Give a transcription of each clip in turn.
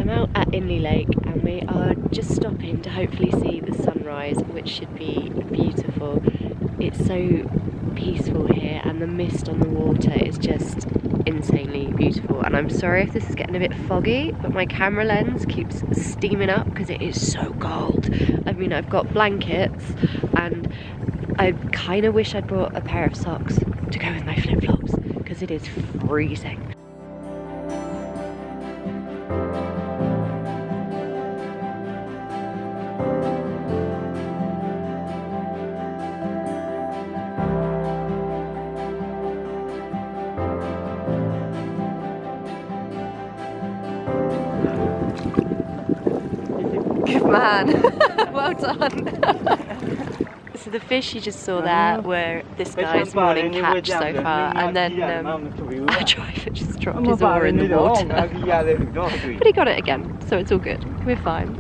I'm out at Inle Lake and we are just stopping to hopefully see the sunrise, which should be beautiful. It's so peaceful here and the mist on the water is just insanely beautiful. And I'm sorry if this is getting a bit foggy, but my camera lens keeps steaming up because it is so cold. I mean, I've got blankets and I kind of wish I'd brought a pair of socks to go with my flip-flops because it is freezing. Good man. Well done. So the fish you just saw there were this guy's morning catch so far, and then our driver just dropped his oar in the water. But he got it again, so it's all good. We're fine.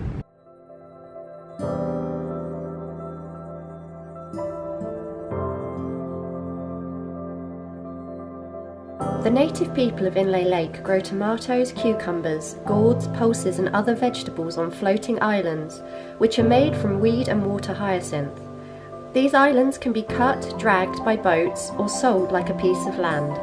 The native people of Inle Lake grow tomatoes, cucumbers, gourds, pulses and other vegetables on floating islands, which are made from weed and water hyacinth. These islands can be cut, dragged by boats or sold like a piece of land.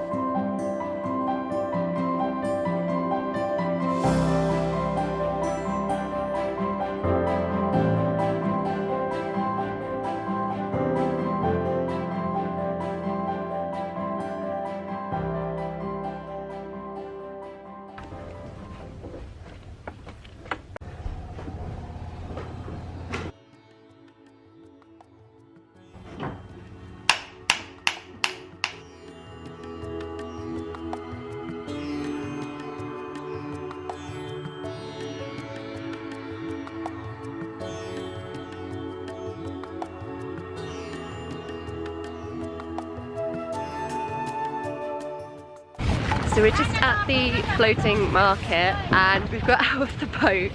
So we're just at the floating market and we've got out of the boat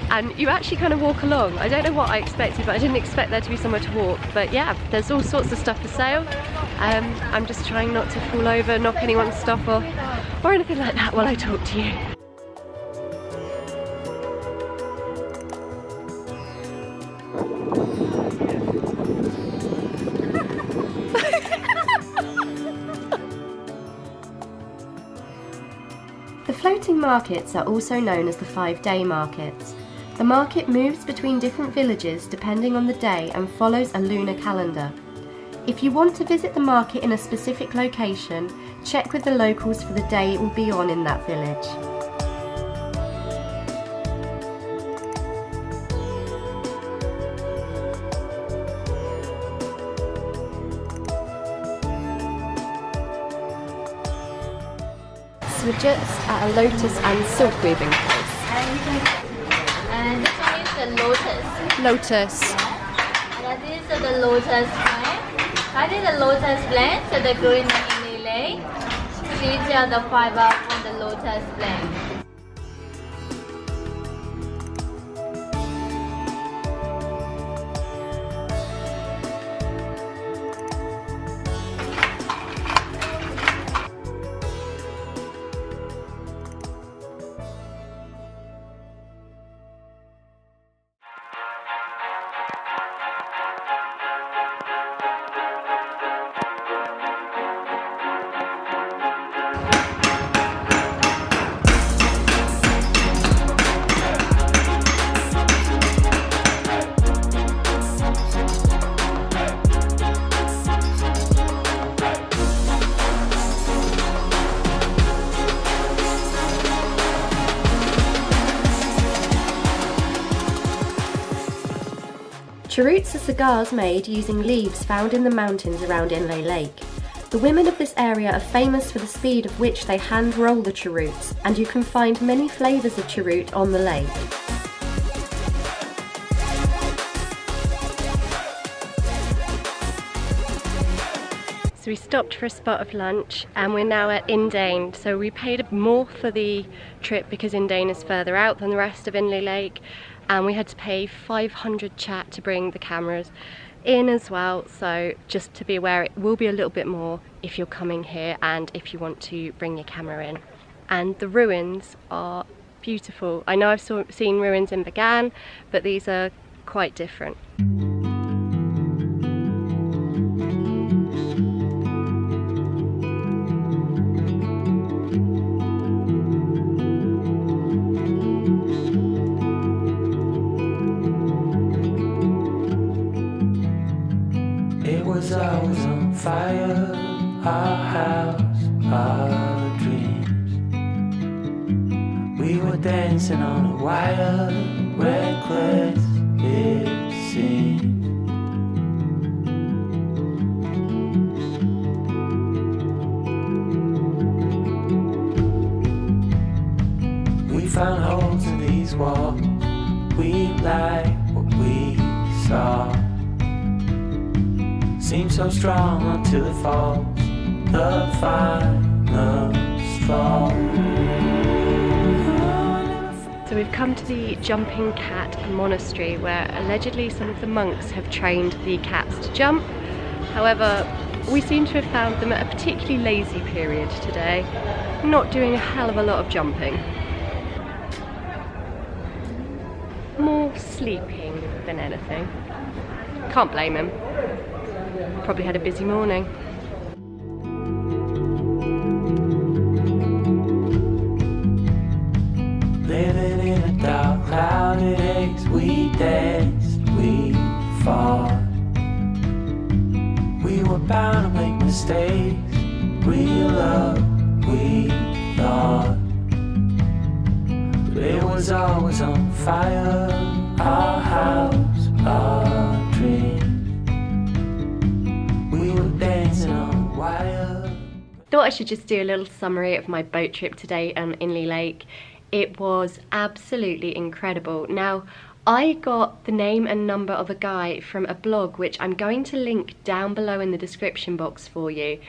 and you actually kind of walk along. I don't know what I expected, but I didn't expect there to be somewhere to walk. But yeah, there's all sorts of stuff for sale. I'm just trying not to fall over, knock anyone's stuff off or anything like that while I talk to you. The floating markets are also known as the 5-day markets. The market moves between different villages depending on the day and follows a lunar calendar. If you want to visit the market in a specific location, check with the locals for the day it will be on in that village. We're just at a lotus and silk weaving place. And this one is the lotus. Lotus. And this is the lotus plant. I did the lotus plant, so the growing in Inle Lake. These are the fiber from the lotus plant. Cheroots are cigars made using leaves found in the mountains around Inle Lake. The women of this area are famous for the speed of which they hand roll the cheroots, and you can find many flavours of cheroot on the lake. So we stopped for a spot of lunch and we're now at Indein. So we paid more for the trip because Indein is further out than the rest of Inle Lake, and we had to pay 500 chat to bring the cameras in as well. So just to be aware, it will be a little bit more if you're coming here and if you want to bring your camera in. And the ruins are beautiful. I know I've seen ruins in Bagan, but these are quite different. It was always on fire, our house, our dreams. We were dancing on a wire, reckless it seemed. We found holes in these walls, we like what we saw. Seems so strong until it falls, the final straw. So we've come to the Jumping Cat Monastery, where allegedly some of the monks have trained the cats to jump. However, we seem to have found them at a particularly lazy period today, not doing a hell of a lot of jumping. More sleeping than anything. Can't blame him. Probably had a busy morning. Living in a dark clouded haze, we danced, we fought. We were bound to make mistakes, real love we thought. But it was always on fire, our house, our dreams. We were dancing on a wire. Thought I should just do a little summary of my boat trip today on Inle Lake. It was absolutely incredible. Now, I got the name and number of a guy from a blog which I'm going to link down below in the description box for you.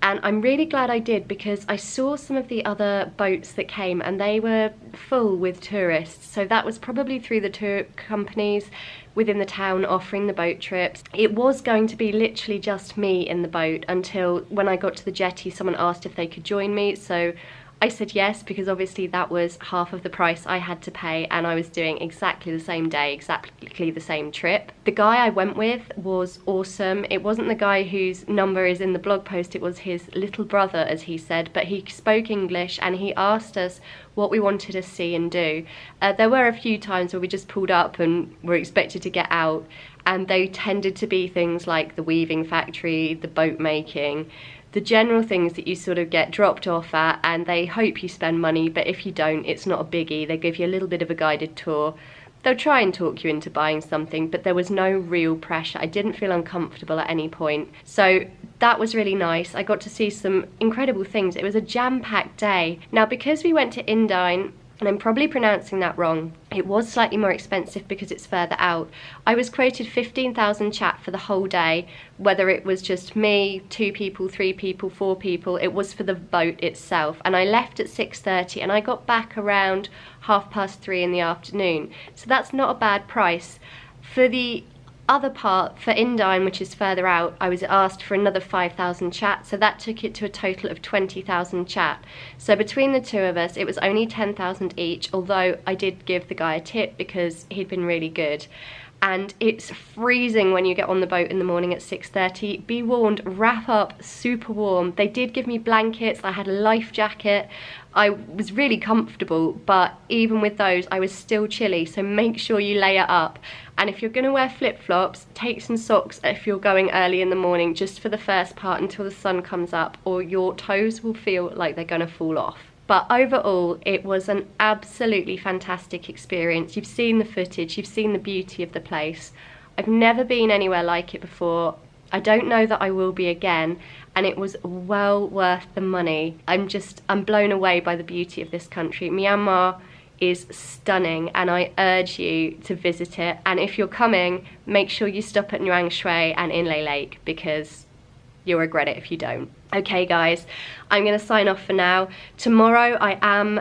And I'm really glad I did, because I saw some of the other boats that came and they were full with tourists. So that was probably through the tour companies within the town offering the boat trips. It was going to be literally just me in the boat until when I got to the jetty, someone asked if they could join me. So I said yes, because obviously that was half of the price I had to pay, and I was doing exactly the same day, exactly the same trip. The guy I went with was awesome. It wasn't the guy whose number is in the blog post, it was his little brother, as he said, but he spoke English and he asked us what we wanted to see and do. There were a few times where we just pulled up and were expected to get out, and they tended to be things like the weaving factory, the boat making, the general things that you sort of get dropped off at, and they hope you spend money, but if you don't, it's not a biggie. They give you a little bit of a guided tour. They'll try and talk you into buying something, but there was no real pressure. I didn't feel uncomfortable at any point. So that was really nice. I got to see some incredible things. It was a jam-packed day. Now, because we went to Indein, and I'm probably pronouncing that wrong, it was slightly more expensive because it's further out. I was quoted 15,000 chat for the whole day, whether it was just me, 2 people, 3 people, 4 people, it was for the boat itself. And I left at 6:30 and I got back around 3:30 in the afternoon. So that's not a bad price. For the other part, for Indein, which is further out, I was asked for another 5,000 chat, so that took it to a total of 20,000 chat. So between the two of us, it was only 10,000 each, although I did give the guy a tip because he'd been really good. And it's freezing when you get on the boat in the morning at 6:30. Be warned, wrap up, super warm. They did give me blankets, I had a life jacket, I was really comfortable, but even with those, I was still chilly, so make sure you layer up. And if you're gonna wear flip-flops, take some socks if you're going early in the morning, just for the first part until the sun comes up, or your toes will feel like they're gonna fall off. But overall, it was an absolutely fantastic experience. You've seen the footage, you've seen the beauty of the place. I've never been anywhere like it before. I don't know that I will be again, and it was well worth the money. I'm blown away by the beauty of this country. Myanmar is stunning, and I urge you to visit it. And if you're coming, make sure you stop at Nguyen Shui and Inle Lake, because you'll regret it if you don't. Okay guys, I'm gonna sign off for now. Tomorrow I am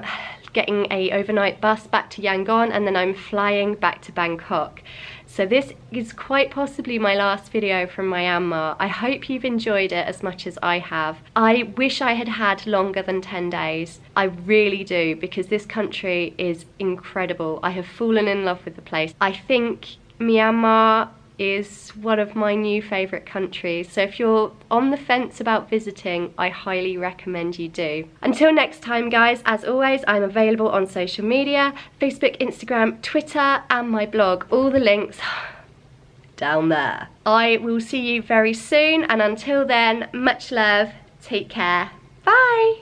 getting a overnight bus back to Yangon, and then I'm flying back to Bangkok. So this is quite possibly my last video from Myanmar. I hope you've enjoyed it as much as I have. I wish I had had longer than 10 days. I really do, because this country is incredible. I have fallen in love with the place. I think Myanmar is one of my new favourite countries, so if you're on the fence about visiting, I highly recommend you do. Until next time guys, as always, I'm available on social media, Facebook, Instagram, Twitter and my blog, all the links down there. I will see you very soon, and until then, much love, take care, bye!